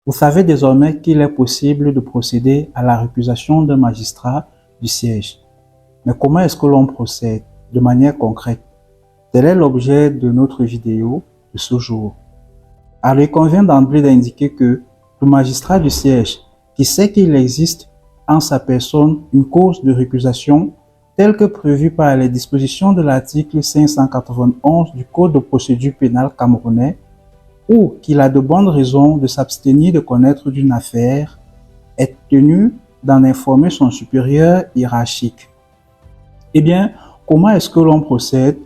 Vous savez désormais qu'il est possible de procéder à la récusation d'un magistrat du siège. Mais comment est-ce que l'on procède de manière concrète? Tel est l'objet de notre vidéo de ce jour. Alors, il convient d'emblée d'indiquer que le magistrat du siège qui sait qu'il existe en sa personne une cause de récusation telle que prévue par les dispositions de l'article 591 du Code de procédure pénale camerounais ou qu'il a de bonnes raisons de s'abstenir de connaître d'une affaire, est tenu d'en informer son supérieur hiérarchique. Eh bien, comment est-ce que l'on procède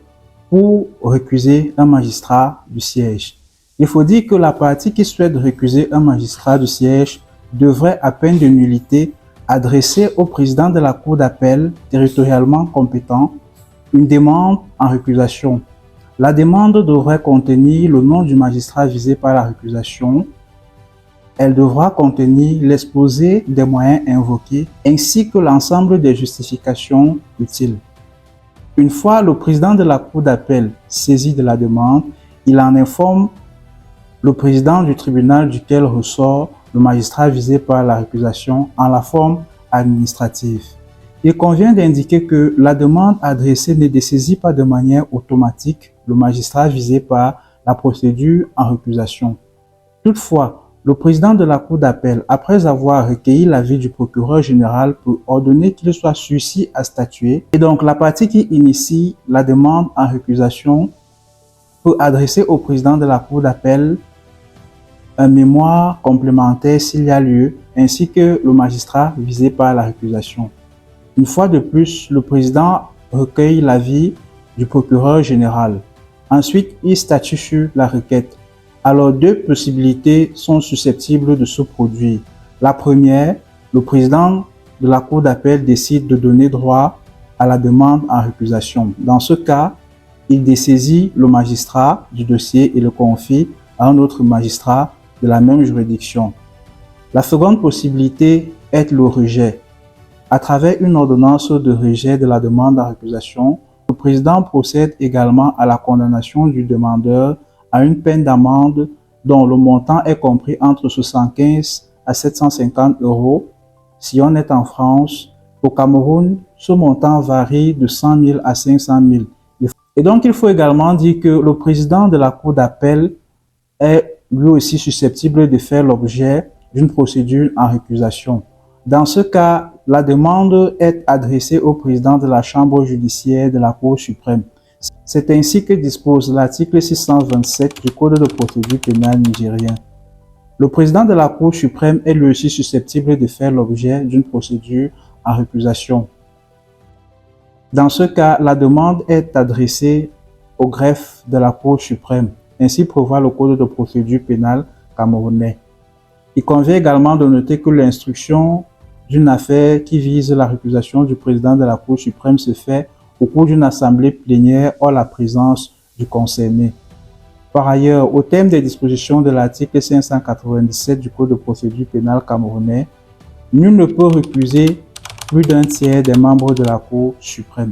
pour récuser un magistrat du siège? Il faut dire que la partie qui souhaite récuser un magistrat du siège devrait, à peine de nullité, adresser au président de la cour d'appel territorialement compétent une demande en récusation. La demande devrait contenir le nom du magistrat visé par la récusation. Elle devra contenir l'exposé des moyens invoqués ainsi que l'ensemble des justifications utiles. Une fois le président de la cour d'appel saisi de la demande, il en informe le président du tribunal duquel ressort le magistrat visé par la récusation en la forme administrative. Il convient d'indiquer que la demande adressée ne dessaisit pas de manière automatique le magistrat visé par la procédure en récusation. Toutefois, le président de la cour d'appel, après avoir recueilli l'avis du procureur général, peut ordonner qu'il soit suici à statuer. Et donc, la partie qui initie la demande en récusation peut adresser au président de la cour d'appel un mémoire complémentaire s'il y a lieu, ainsi que le magistrat visé par la récusation. Une fois de plus, le président recueille l'avis du procureur général. Ensuite, il statue sur la requête. Alors, deux possibilités sont susceptibles de se produire. La première, le président de la cour d'appel décide de donner droit à la demande en récusation. Dans ce cas, il dessaisit le magistrat du dossier et le confie à un autre magistrat de la même juridiction. La seconde possibilité est le rejet. À travers une ordonnance de rejet de la demande en récusation, le président procède également à la condamnation du demandeur à une peine d'amende dont le montant est compris entre 75 à 750 euros. Si on est en France, au Cameroun, ce montant varie de 100 000 à 500 000. Et donc, il faut également dire que le président de la cour d'appel est lui aussi susceptible de faire l'objet d'une procédure en récusation. Dans ce cas, la demande est adressée au président de la chambre judiciaire de la Cour suprême. C'est ainsi que dispose l'article 627 du Code de procédure pénale nigérien. Le président de la Cour suprême est lui aussi susceptible de faire l'objet d'une procédure en récusation. Dans ce cas, la demande est adressée au greffe de la Cour suprême. Ainsi prévoit le Code de procédure pénale camerounais. Il convient également de noter que l'instruction d'une affaire qui vise la récusation du président de la Cour suprême se fait au cours d'une assemblée plénière hors la présence du concerné. Par ailleurs, au terme des dispositions de l'article 597 du Code de procédure pénale camerounais, nul ne peut récuser plus d'un tiers des membres de la Cour suprême.